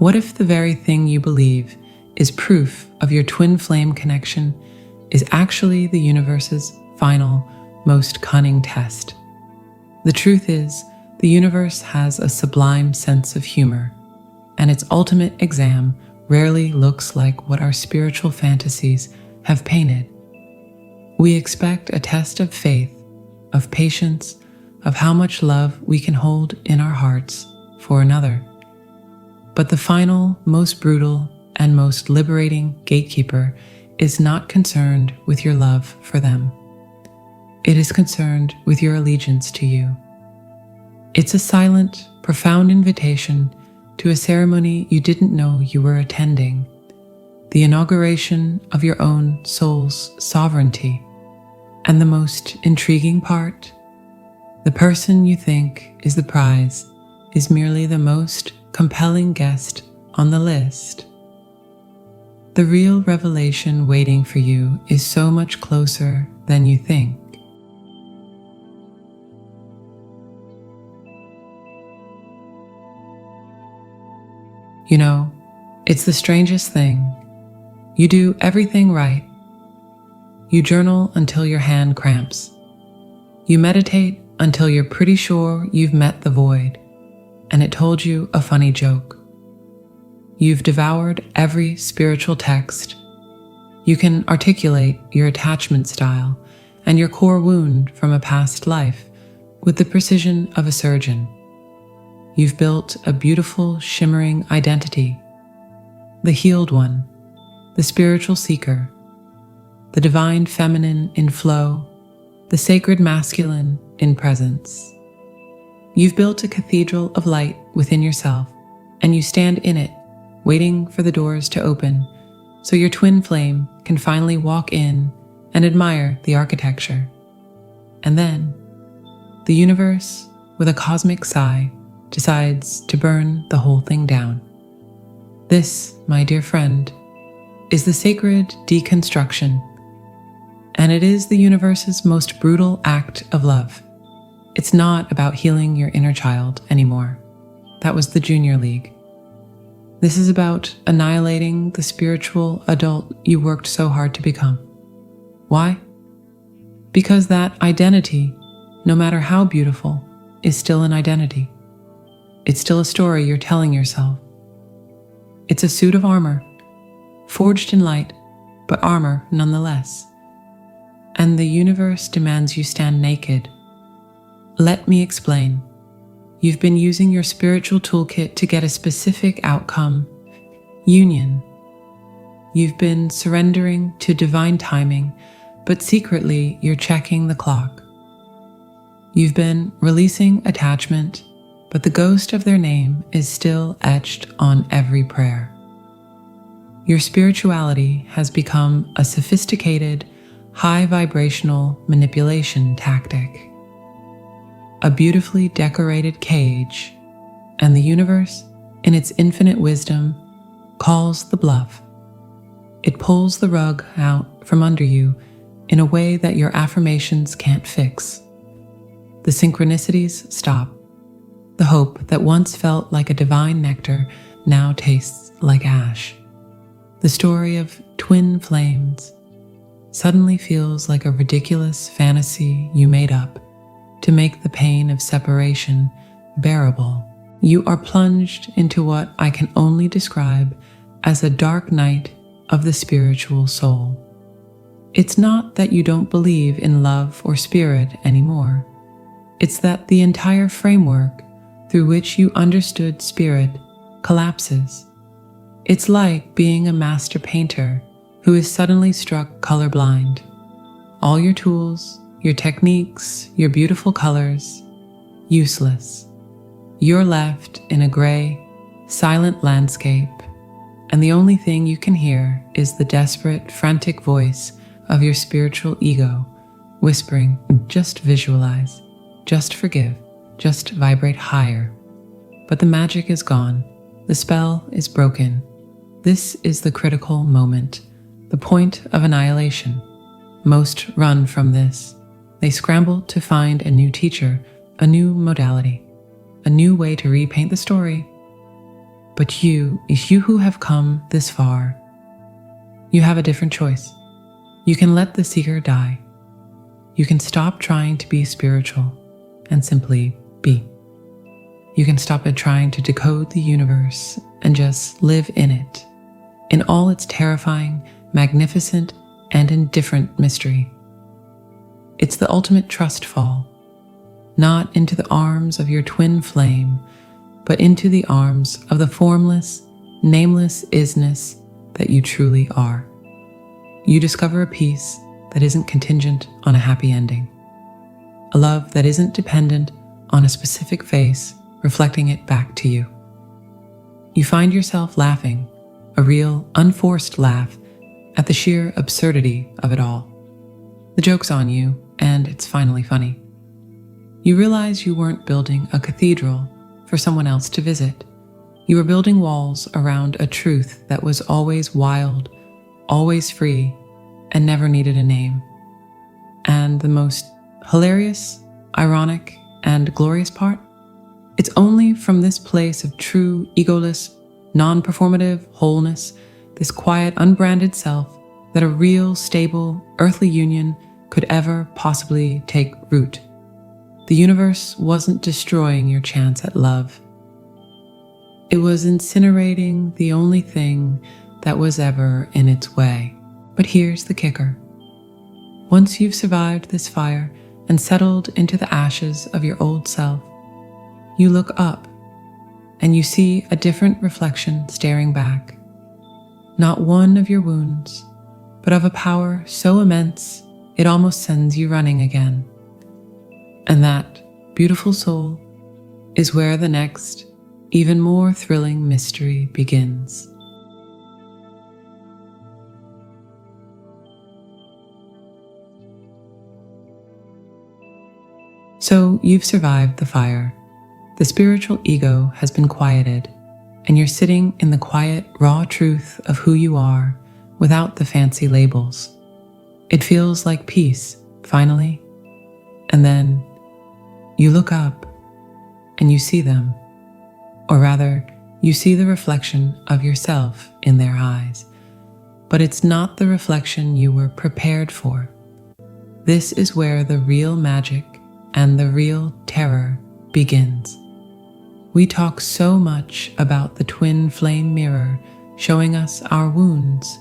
What if the very thing you believe is proof of your twin flame connection is actually the universe's final, most cunning test? The truth is, the universe has a sublime sense of humor, and its ultimate exam rarely looks like what our spiritual fantasies have painted. We expect a test of faith, of patience, of how much love we can hold in our hearts for another. But the final, most brutal, and most liberating gatekeeper is not concerned with your love for them. It is concerned with your allegiance to you. It's a silent, profound invitation to a ceremony you didn't know you were attending, the inauguration of your own soul's sovereignty. And the most intriguing part, the person you think is the prize is merely the most compelling guest on the list. The real revelation waiting for you is so much closer than you think. You know, it's the strangest thing. You do everything right. You journal until your hand cramps. You meditate until you're pretty sure you've met the void, and it told you a funny joke. You've devoured every spiritual text. You can articulate your attachment style and your core wound from a past life with the precision of a surgeon. You've built a beautiful, shimmering identity, the healed one, the spiritual seeker, the divine feminine in flow, the sacred masculine in presence. You've built a cathedral of light within yourself, and you stand in it, waiting for the doors to open so your twin flame can finally walk in and admire the architecture. And then, the universe, with a cosmic sigh, decides to burn the whole thing down. This, my dear friend, is the sacred deconstruction, and it is the universe's most brutal act of love. It's not about healing your inner child anymore. That was the junior league. This is about annihilating the spiritual adult you worked so hard to become. Why? Because that identity, no matter how beautiful, is still an identity. It's still a story you're telling yourself. It's a suit of armor, forged in light, but armor nonetheless. And the universe demands you stand naked. Let me explain. You've been using your spiritual toolkit to get a specific outcome, union. You've been surrendering to divine timing, but secretly you're checking the clock. You've been releasing attachment, but the ghost of their name is still etched on every prayer. Your spirituality has become a sophisticated, high vibrational manipulation tactic. A beautifully decorated cage, and the universe, in its infinite wisdom, calls the bluff. It pulls the rug out from under you in a way that your affirmations can't fix. The synchronicities stop. The hope that once felt like a divine nectar now tastes like ash. The story of twin flames suddenly feels like a ridiculous fantasy you made up to make the pain of separation bearable. You are plunged into what I can only describe as a dark night of the spiritual soul. It's not that you don't believe in love or spirit anymore. It's that the entire framework through which you understood spirit collapses. It's like being a master painter who is suddenly struck colorblind. All your tools, your techniques, your beautiful colors, useless. You're left in a gray, silent landscape, and the only thing you can hear is the desperate, frantic voice of your spiritual ego, whispering, just visualize, just forgive, just vibrate higher. But the magic is gone. The spell is broken. This is the critical moment, the point of annihilation. Most run from this. They scramble to find a new teacher, a new modality, a new way to repaint the story. But you who have come this far, you have a different choice. You can let the seeker die. You can stop trying to be spiritual and simply be. You can stop at trying to decode the universe and just live in it, in all its terrifying, magnificent, and indifferent mystery. It's the ultimate trust fall, not into the arms of your twin flame, but into the arms of the formless, nameless isness that you truly are. You discover a peace that isn't contingent on a happy ending, a love that isn't dependent on a specific face reflecting it back to you. You find yourself laughing, a real, unforced laugh at the sheer absurdity of it all. The joke's on you, and it's finally funny. You realize you weren't building a cathedral for someone else to visit. You were building walls around a truth that was always wild, always free, and never needed a name. And the most hilarious, ironic, and glorious part? It's only from this place of true, egoless, non-performative wholeness, this quiet, unbranded self, that a real, stable, earthly union could ever possibly take root. The universe wasn't destroying your chance at love. It was incinerating the only thing that was ever in its way. But here's the kicker. Once you've survived this fire and settled into the ashes of your old self, you look up and you see a different reflection staring back. Not one of your wounds, but of a power so immense it almost sends you running again. And that beautiful soul is where the next, even more thrilling mystery begins. So you've survived the fire. The spiritual ego has been quieted, and you're sitting in the quiet, raw truth of who you are without the fancy labels. It feels like peace, finally. And then you look up and you see them, or rather, you see the reflection of yourself in their eyes. But it's not the reflection you were prepared for. This is where the real magic and the real terror begins. We talk so much about the twin flame mirror showing us our wounds,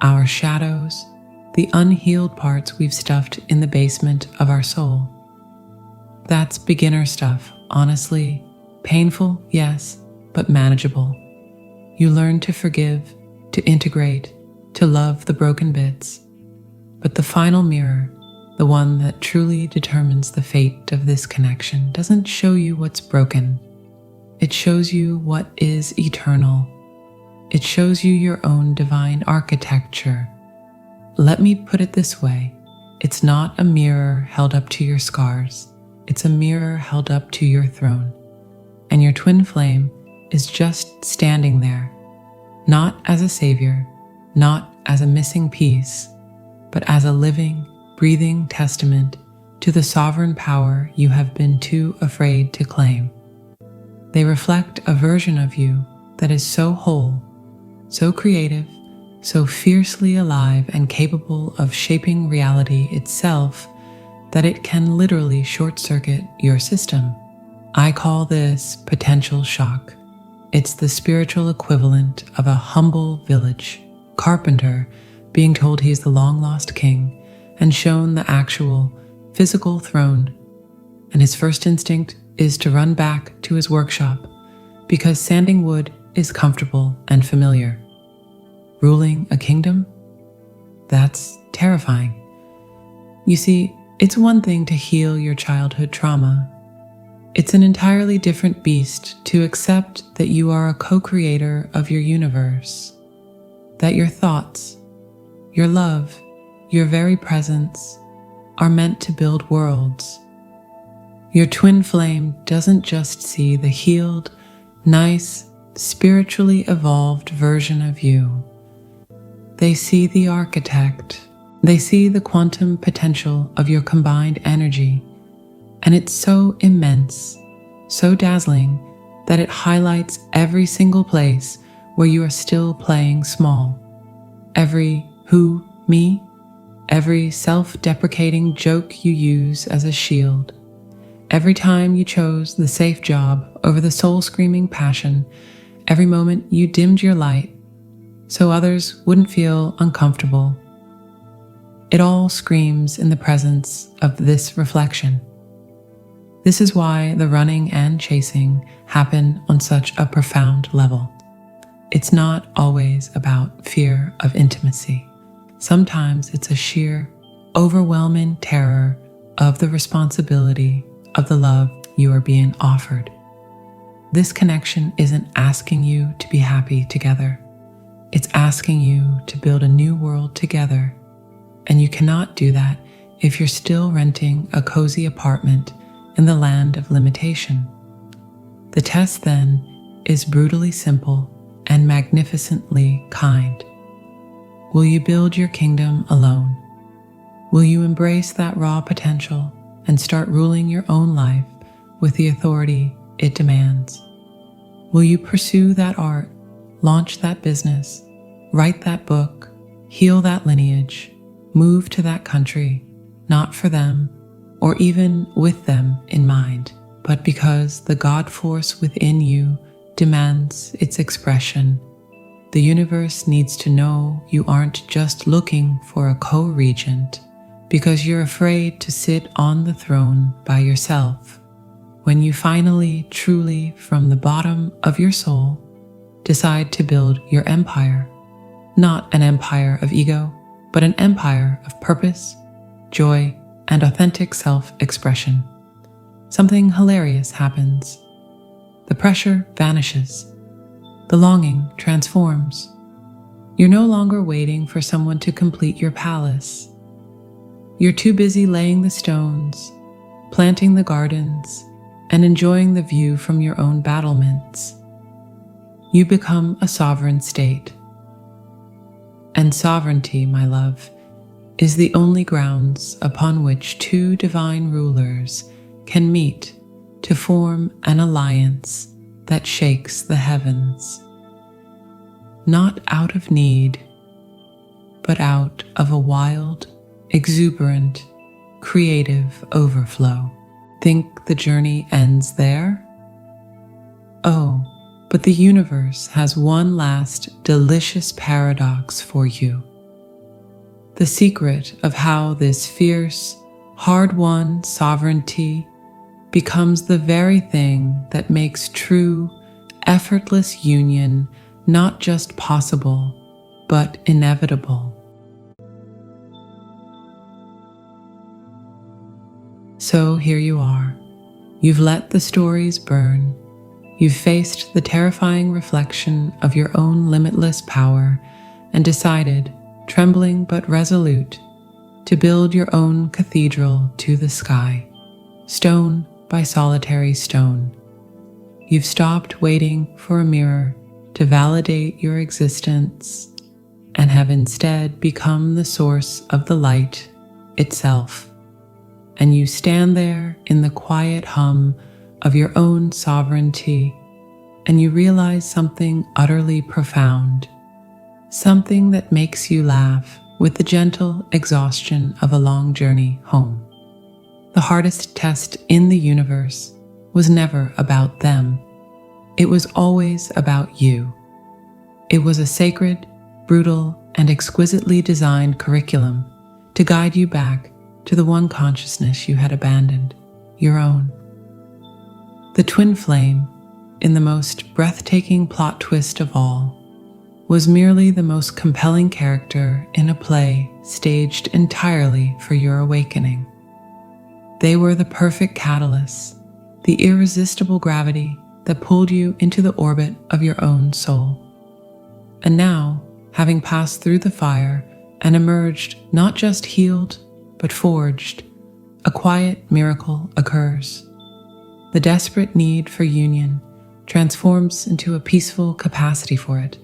our shadows, the unhealed parts we've stuffed in the basement of our soul. That's beginner stuff, honestly. Painful, yes, but manageable. You learn to forgive, to integrate, to love the broken bits. But the final mirror, the one that truly determines the fate of this connection, doesn't show you what's broken. It shows you what is eternal. It shows you your own divine architecture. Let me put it this way. It's not a mirror held up to your scars. It's a mirror held up to your throne. And your twin flame is just standing there, not as a savior, not as a missing piece, but as a living, breathing testament to the sovereign power you have been too afraid to claim. They reflect a version of you that is so whole, so creative, so fiercely alive and capable of shaping reality itself that it can literally short-circuit your system. I call this potential shock. It's the spiritual equivalent of a humble village carpenter being told he's the long-lost king and shown the actual physical throne, and his first instinct is to run back to his workshop because sanding wood is comfortable and familiar. Ruling a kingdom? That's terrifying. You see, it's one thing to heal your childhood trauma. It's an entirely different beast to accept that you are a co-creator of your universe, that your thoughts, your love, your very presence are meant to build worlds. Your twin flame doesn't just see the healed, nice, spiritually evolved version of you. They see the architect. They see the quantum potential of your combined energy. And it's so immense, so dazzling, that it highlights every single place where you are still playing small. Every who, me, every self-deprecating joke you use as a shield. Every time you chose the safe job over the soul-screaming passion. Every moment you dimmed your light so others wouldn't feel uncomfortable. It all screams in the presence of this reflection. This is why the running and chasing happen on such a profound level. It's not always about fear of intimacy. Sometimes it's a sheer, overwhelming terror of the responsibility of the love you are being offered. This connection isn't asking you to be happy together. It's asking you to build a new world together. And you cannot do that if you're still renting a cozy apartment in the land of limitation. The test then is brutally simple and magnificently kind. Will you build your kingdom alone? Will you embrace that raw potential and start ruling your own life with the authority it demands? Will you pursue that art, launch that business, write that book, heal that lineage, move to that country, not for them or even with them in mind, but because the God force within you demands its expression? The universe needs to know you aren't just looking for a co-regent because you're afraid to sit on the throne by yourself. When you finally, truly, from the bottom of your soul, decide to build your empire, not an empire of ego, but an empire of purpose, joy, and authentic self-expression, something hilarious happens. The pressure vanishes. The longing transforms. You're no longer waiting for someone to complete your palace. You're too busy laying the stones, planting the gardens, and enjoying the view from your own battlements. You become a sovereign state. And sovereignty, my love, is the only grounds upon which two divine rulers can meet to form an alliance that shakes the heavens. Not out of need, but out of a wild, exuberant, creative overflow. Think the journey ends there? Oh, but the universe has one last delicious paradox for you. The secret of how this fierce, hard-won sovereignty becomes the very thing that makes true, effortless union not just possible, but inevitable. So here you are. You've let the stories burn. You've faced the terrifying reflection of your own limitless power and decided, trembling but resolute, to build your own cathedral to the sky, stone by solitary stone. You've stopped waiting for a mirror to validate your existence and have instead become the source of the light itself. And you stand there in the quiet hum of your own sovereignty, and you realize something utterly profound, something that makes you laugh with the gentle exhaustion of a long journey home. The hardest test in the universe was never about them. It was always about you. It was a sacred, brutal, and exquisitely designed curriculum to guide you back to the one consciousness you had abandoned, your own. The twin flame, in the most breathtaking plot twist of all, was merely the most compelling character in a play staged entirely for your awakening. They were the perfect catalyst, the irresistible gravity that pulled you into the orbit of your own soul. And now, having passed through the fire and emerged not just healed, but forged, a quiet miracle occurs. The desperate need for union transforms into a peaceful capacity for it.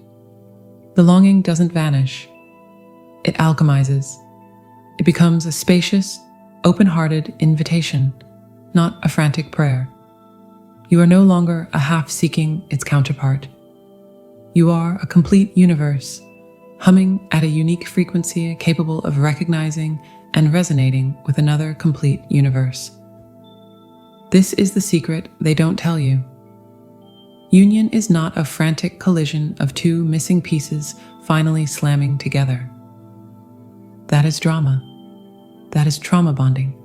The longing doesn't vanish. It alchemizes. It becomes a spacious, open-hearted invitation, not a frantic prayer. You are no longer a half seeking its counterpart. You are a complete universe, humming at a unique frequency capable of recognizing and resonating with another complete universe. This is the secret they don't tell you. Union is not a frantic collision of two missing pieces finally slamming together. That is drama. That is trauma bonding.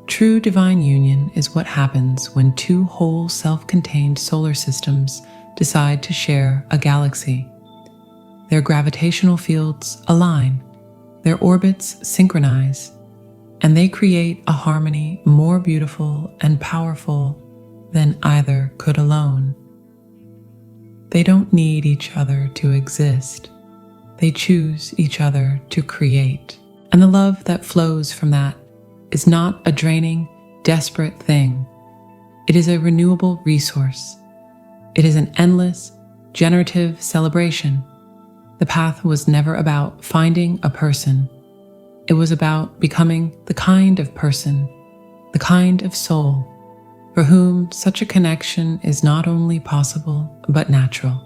True divine union is what happens when two whole self-contained solar systems decide to share a galaxy. Their gravitational fields align, their orbits synchronize, and they create a harmony more beautiful and powerful than either could alone. They don't need each other to exist. They choose each other to create. And the love that flows from that is not a draining, desperate thing. It is a renewable resource. It is an endless, generative celebration. The path was never about finding a person. It was about becoming the kind of person, the kind of soul, for whom such a connection is not only possible, but natural.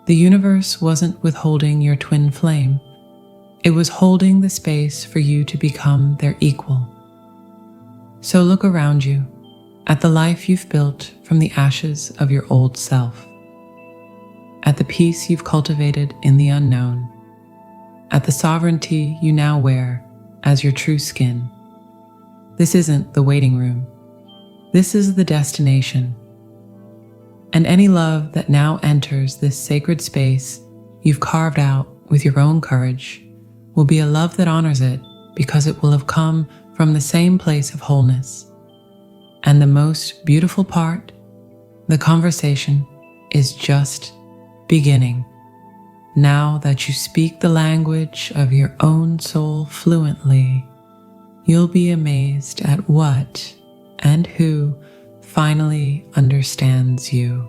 The universe wasn't withholding your twin flame. It was holding the space for you to become their equal. So look around you, at the life you've built from the ashes of your old self, at the peace you've cultivated in the unknown, at the sovereignty you now wear as your true skin. This isn't the waiting room. This is the destination. And any love that now enters this sacred space you've carved out with your own courage will be a love that honors it because it will have come from the same place of wholeness. And the most beautiful part, the conversation is just beginning. Now that you speak the language of your own soul fluently, you'll be amazed at what and who finally understands you.